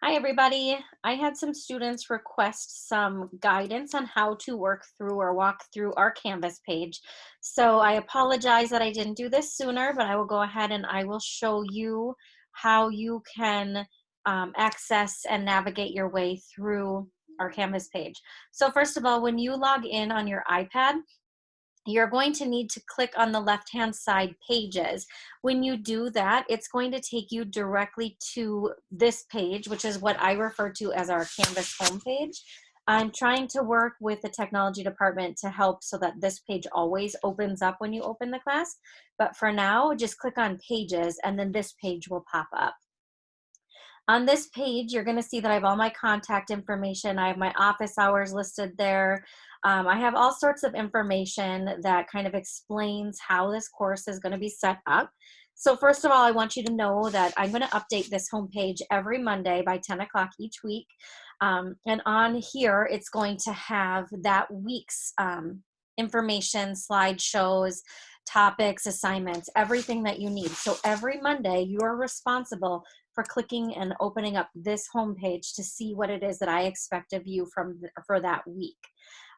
Hi, everybody. I had some students request some guidance on how to work through or walk through our Canvas page. So I apologize that I didn't do this sooner, but I will go ahead and I will show you how you can access and navigate your way through our Canvas page. So first of all, when you log in on your iPad, you're going to need to click on the left-hand side pages. When you do that, it's going to take you directly to this page, which is what I refer to as our Canvas homepage. I'm trying to work with the technology department to help so that this page always opens up when you open the class. But for now, just click on pages and then this page will pop up. On this page, you're going to see that I have all my contact information. I have my office hours listed there. I have all sorts of information that kind of explains how this course is going to be set up. So first of all, I want you to know that I'm going to update this homepage every Monday by 10 o'clock each week. And on here, it's going to have that week's information, slideshows, topics, assignments, everything that you need. So every Monday, you're responsible for clicking and opening up this homepage to see what it is that I expect of you for that week.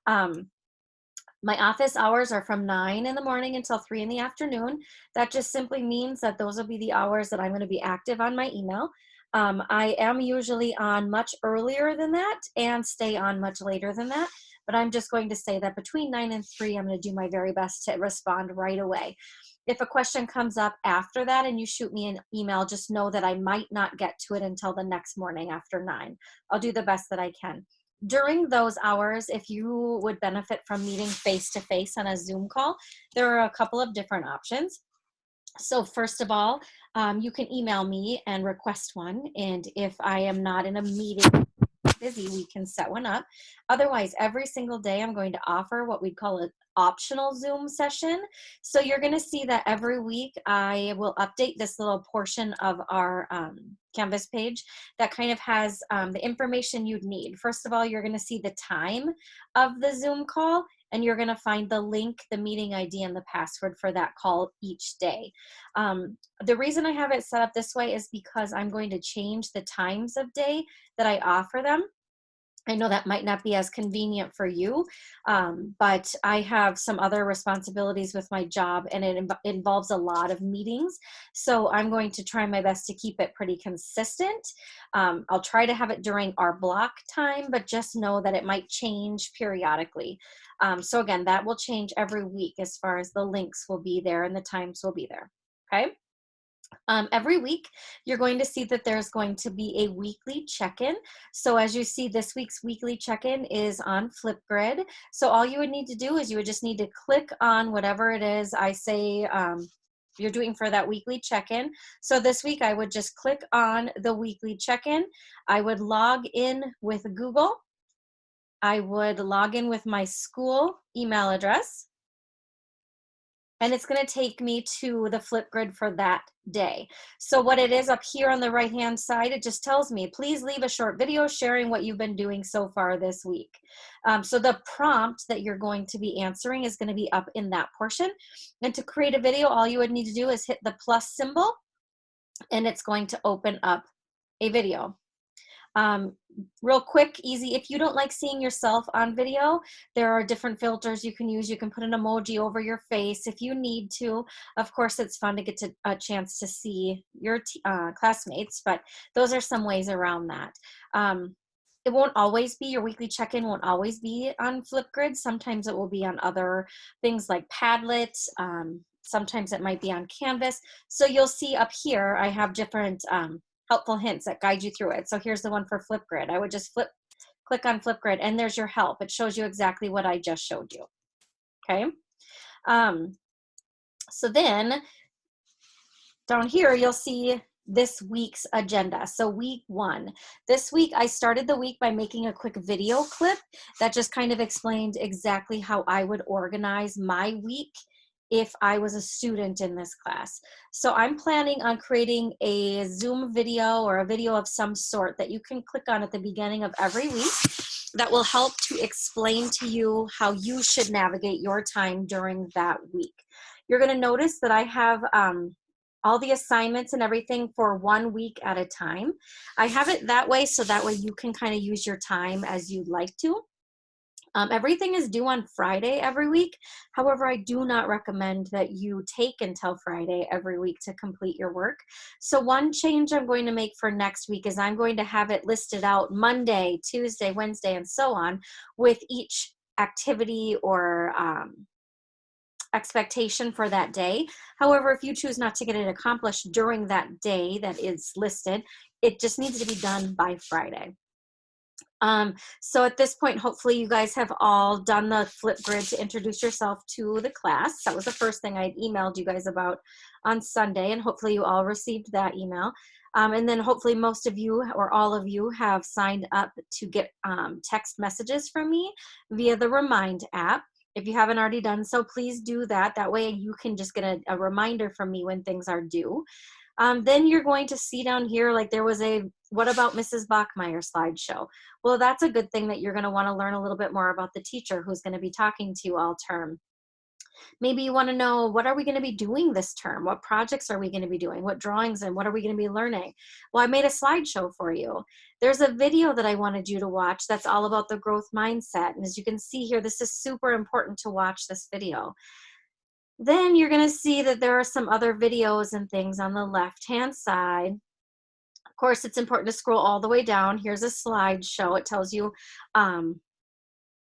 My office hours are from 9 in the morning until 3 in the afternoon. That just simply means that those will be the hours that I'm going to be active on my email. I am usually on much earlier than that and stay on much later than that, but I'm just going to say that between 9 and 3, I'm going to do my very best to respond right away. If a question comes up after that and you shoot me an email, just know that I might not get to it until the next morning after 9. I'll do the best that I can. During those hours, if you would benefit from meeting face-to-face on a Zoom call, there are a couple of different options. So first of all, you can email me and request one. And if I am not in a meeting, busy, we can set one up. Otherwise, every single day I'm going to offer what we'd call an optional Zoom session. So you're going to see that every week I will update this little portion of our Canvas page that kind of has the information you'd need. First of all, you're going to see the time of the Zoom call, and you're going to find the link, the meeting ID, and the password for that call each day. The reason I have it set up this way is because I'm going to change the times of day that I offer them. I know that might not be as convenient for you, but I have some other responsibilities with my job and it involves a lot of meetings. So I'm going to try my best to keep it pretty consistent. I'll try to have it during our block time, but just know that it might change periodically. So again, that will change every week as far as the links will be there and the times will be there, okay? Every week, you're going to see that there's going to be a weekly check-in. So as you see, this week's weekly check-in is on Flipgrid. So all you would need to do is you would just need to click on whatever it is I say you're doing for that weekly check-in. So this week, I would just click on the weekly check-in. I would log in with Google. I would log in with my school email address. And it's going to take me to the Flipgrid for that day. So what it is up here on the right-hand side, it just tells me, please leave a short video sharing what you've been doing so far this week. So the prompt that you're going to be answering is going to be up in that portion. And to create a video, all you would need to do is hit the plus symbol, and it's going to open up a video. Real quick, easy. If you don't like seeing yourself on video, there are different filters you can use. You can put an emoji over your face if you need to. Of course, it's fun to get a chance to see your classmates, but those are some ways around that. It won't always be, your weekly check-in won't always be on Flipgrid. Sometimes it will be on other things like Padlet. Sometimes it might be on Canvas. So you'll see up here, I have different helpful hints that guide you through it. So here's the one for Flipgrid. I would just click on Flipgrid, and there's your help. It shows you exactly what I just showed you. Okay. So then down here, you'll see this week's agenda. So week 1. This week, I started the week by making a quick video clip that just kind of explained exactly how I would organize my week if I was a student in this class. So I'm planning on creating a Zoom video or a video of some sort that you can click on at the beginning of every week that will help to explain to you how you should navigate your time during that week. You're going to notice that I have all the assignments and everything for 1 week at a time. I have it that way so that way you can kind of use your time as you'd like to. Everything is due on Friday every week. However, I do not recommend that you take until Friday every week to complete your work. So one change I'm going to make for next week is I'm going to have it listed out Monday, Tuesday, Wednesday, and so on with each activity or expectation for that day. However, if you choose not to get it accomplished during that day that is listed, it just needs to be done by Friday. So at this point, hopefully you guys have all done the Flipgrid to introduce yourself to the class. That was the first thing I emailed you guys about on Sunday, and hopefully you all received that email. And then hopefully most of you or all of you have signed up to get text messages from me via the Remind app. If you haven't already done so, please do that. That way you can just get a reminder from me when things are due. Then you're going to see down here, like there was a "What about Mrs. Bachmeyer" slideshow. Well, that's a good thing that you're going to want to learn a little bit more about the teacher who's going to be talking to you all term. Maybe you want to know, what are we going to be doing this term? What projects are we going to be doing? What drawings and what are we going to be learning? Well, I made a slideshow for you. There's a video that I wanted you to watch that's all about the growth mindset. And as you can see here, this is super important to watch this video. Then you're going to see that there are some other videos and things on the left-hand side. Of course, it's important to scroll all the way down. Here's a slideshow. It tells you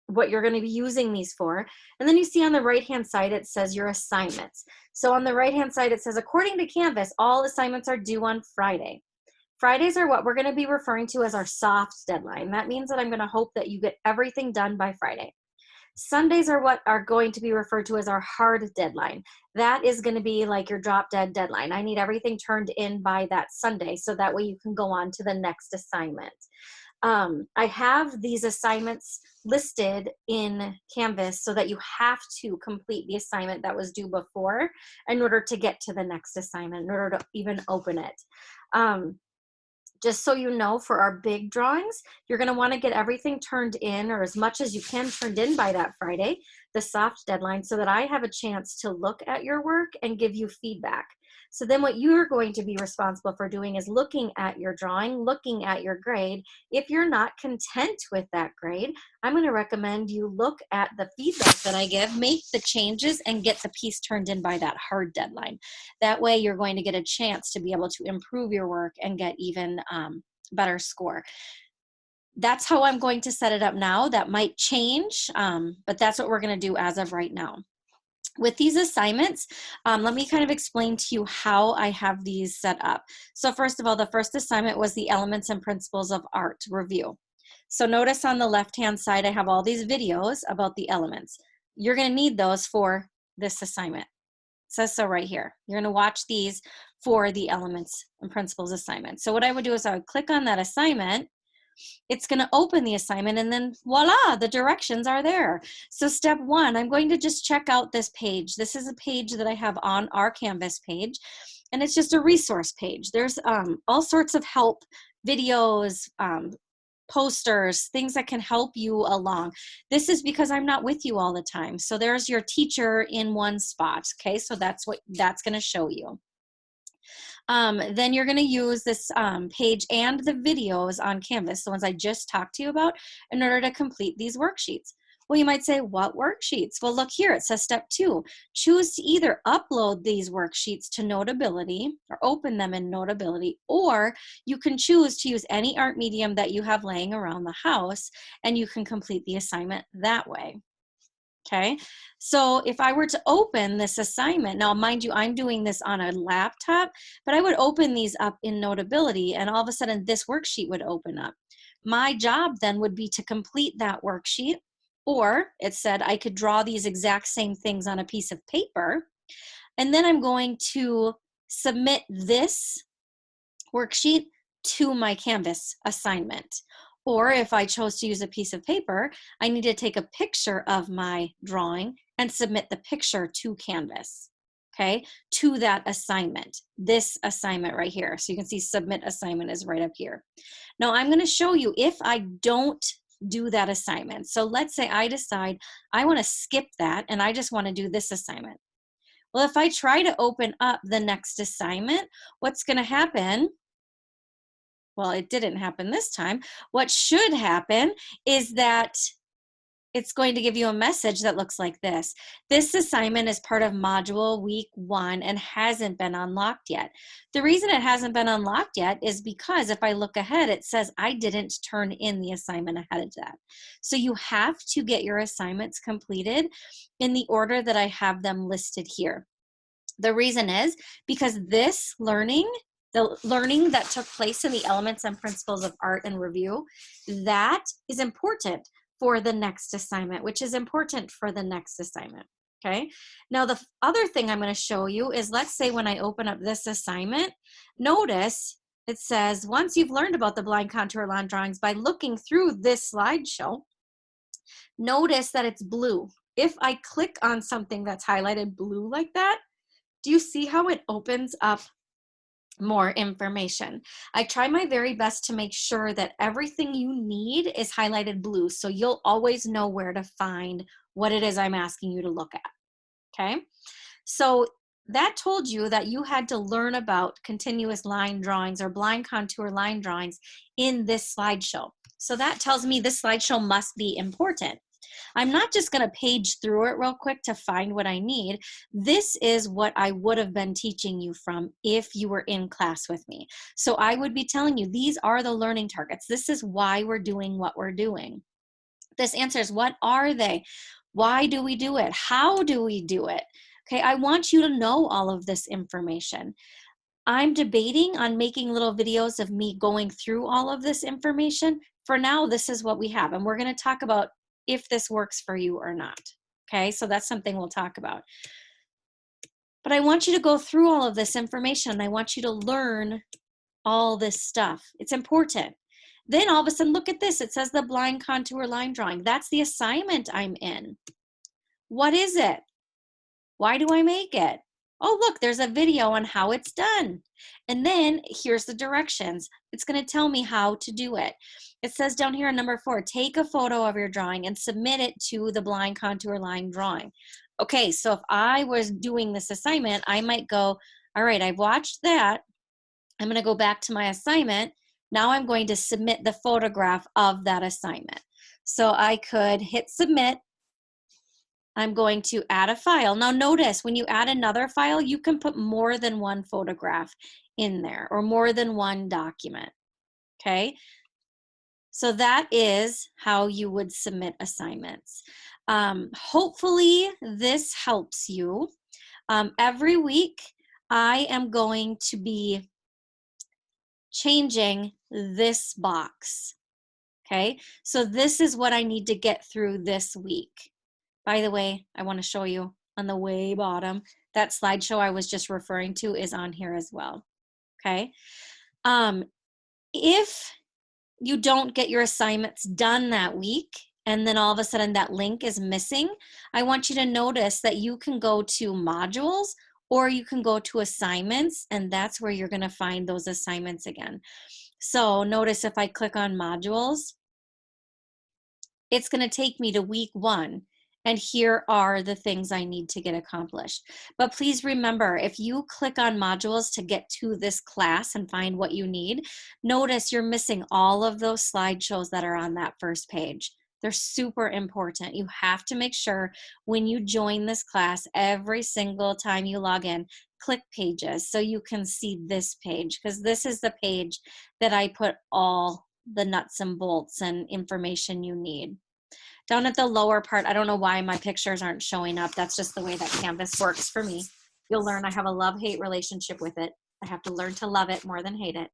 what you're going to be using these for. And then you see on the right-hand side, it says your assignments. So on the right-hand side, it says, according to Canvas, all assignments are due on Friday. Fridays are what we're going to be referring to as our soft deadline. That means that I'm going to hope that you get everything done by Friday. Sundays are what are going to be referred to as our hard deadline. That is going to be like your drop dead deadline. I need everything turned in by that Sunday so that way you can go on to the next assignment. I have these assignments listed in Canvas so that you have to complete the assignment that was due before in order to get to the next assignment, in order to even open it. Just so you know, for our big drawings, you're going to want to get everything turned in, or as much as you can turned in by that Friday, the soft deadline, so that I have a chance to look at your work and give you feedback. So then what you're going to be responsible for doing is looking at your drawing, looking at your grade. If you're not content with that grade, I'm going to recommend you look at the feedback that I give, make the changes, and get the piece turned in by that hard deadline. That way you're going to get a chance to be able to improve your work and get even better score. That's how I'm going to set it up now. That might change, but that's what we're going to do as of right now. With these assignments, let me kind of explain to you how I have these set up. So first of all, the first assignment was the Elements and Principles of Art review. So notice on the left-hand side, I have all these videos about the elements. You're going to need those for this assignment. It says so right here. You're going to watch these for the Elements and Principles assignment. So what I would do is I would click on that assignment. It's going to open the assignment, and then voila, the directions are there. So step one, I'm going to just check out this page. This is a page that I have on our Canvas page, and it's just a resource page. There's all sorts of help, videos, posters, things that can help you along. This is because I'm not with you all the time. So there's your teacher in one spot. Okay, so that's what that's going to show you. Then you're going to use this page and the videos on Canvas, the ones I just talked to you about, in order to complete these worksheets. Well, you might say, what worksheets? Well, look here, it says step 2. Choose to either upload these worksheets to Notability or open them in Notability, or you can choose to use any art medium that you have laying around the house, and you can complete the assignment that way. Okay, so if I were to open this assignment, now mind you, I'm doing this on a laptop, but I would open these up in Notability, and all of a sudden this worksheet would open up. My job then would be to complete that worksheet, or it said I could draw these exact same things on a piece of paper, and then I'm going to submit this worksheet to my Canvas assignment. Or if I chose to use a piece of paper, I need to take a picture of my drawing and submit the picture to Canvas, okay, to that assignment, this assignment right here. So you can see submit assignment is right up here. Now I'm going to show you if I don't do that assignment. So let's say I decide I want to skip that and I just want to do this assignment. Well, if I try to open up the next assignment, what's going to happen? Well, it didn't happen this time. What should happen is that it's going to give you a message that looks like this. This assignment is part of module week 1 and hasn't been unlocked yet. The reason it hasn't been unlocked yet is because if I look ahead, it says I didn't turn in the assignment ahead of that. So you have to get your assignments completed in the order that I have them listed here. The reason is because this learning, the learning that took place in the elements and principles of art and review, that is important for the next assignment, which is important for the next assignment. Okay. Now, the other thing I'm going to show you is, let's say when I open up this assignment, notice it says, once you've learned about the blind contour line drawings by looking through this slideshow, notice that it's blue. If I click on something that's highlighted blue like that, do you see how it opens up more information? I try my very best to make sure that everything you need is highlighted blue, so you'll always know where to find what it is I'm asking you to look at. Okay, so that told you that you had to learn about continuous line drawings or blind contour line drawings in this slideshow. So that tells me this slideshow must be important. I'm not just going to page through it real quick to find what I need. This is what I would have been teaching you from if you were in class with me. So I would be telling you, these are the learning targets. This is why we're doing what we're doing. This answers, what are they? Why do we do it? How do we do it? Okay, I want you to know all of this information. I'm debating on making little videos of me going through all of this information. For now, this is what we have, and we're going to talk about if this works for you or not. Okay, so that's something we'll talk about. But I want you to go through all of this information. I want you to learn all this stuff. It's important. Then all of a sudden, look at this. It says the blind contour line drawing. That's the assignment I'm in. What is it? Why do I make it? Oh, look, there's a video on how it's done. And then here's the directions. It's going to tell me how to do it. It says down here in number 4, take a photo of your drawing and submit it to the blind contour line drawing. Okay, so if I was doing this assignment, I might go, all right, I've watched that. I'm going to go back to my assignment. Now I'm going to submit the photograph of that assignment. So I could hit submit. I'm going to add a file. Now notice, when you add another file, you can put more than one photograph in there or more than one document, okay? So that is how you would submit assignments. Hopefully this helps you. Every week, I am going to be changing this box, okay? So this is what I need to get through this week. By the way, I want to show you on the way bottom, that slideshow I was just referring to is on here as well, okay? If you don't get your assignments done that week, and then all of a sudden that link is missing, I want you to notice that you can go to modules or you can go to assignments, and that's where you're going to find those assignments again. So notice if I click on modules, it's going to take me to week 1. And here are the things I need to get accomplished. But please remember, if you click on modules to get to this class and find what you need, notice you're missing all of those slideshows that are on that first page. They're super important. You have to make sure when you join this class, every single time you log in, click pages so you can see this page, because this is the page that I put all the nuts and bolts and information you need. Down at the lower part, I don't know why my pictures aren't showing up. That's just the way that Canvas works for me. You'll learn I have a love-hate relationship with it. I have to learn to love it more than hate it.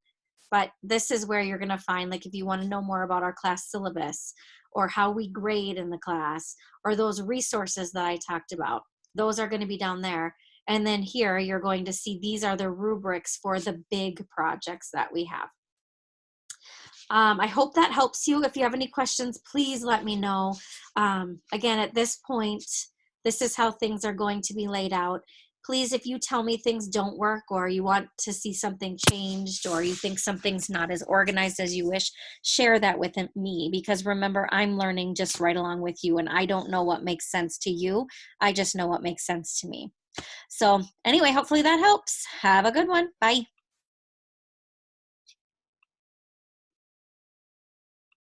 But this is where you're going to find, like, if you want to know more about our class syllabus or how we grade in the class or those resources that I talked about, those are going to be down there. And then here you're going to see these are the rubrics for the big projects that we have. I hope that helps you. If you have any questions, please let me know. Again, at this point, this is how things are going to be laid out. Please, if you tell me things don't work or you want to see something changed or you think something's not as organized as you wish, share that with me, because remember, I'm learning just right along with you and I don't know what makes sense to you. I just know what makes sense to me. So anyway, hopefully that helps. Have a good one. Bye.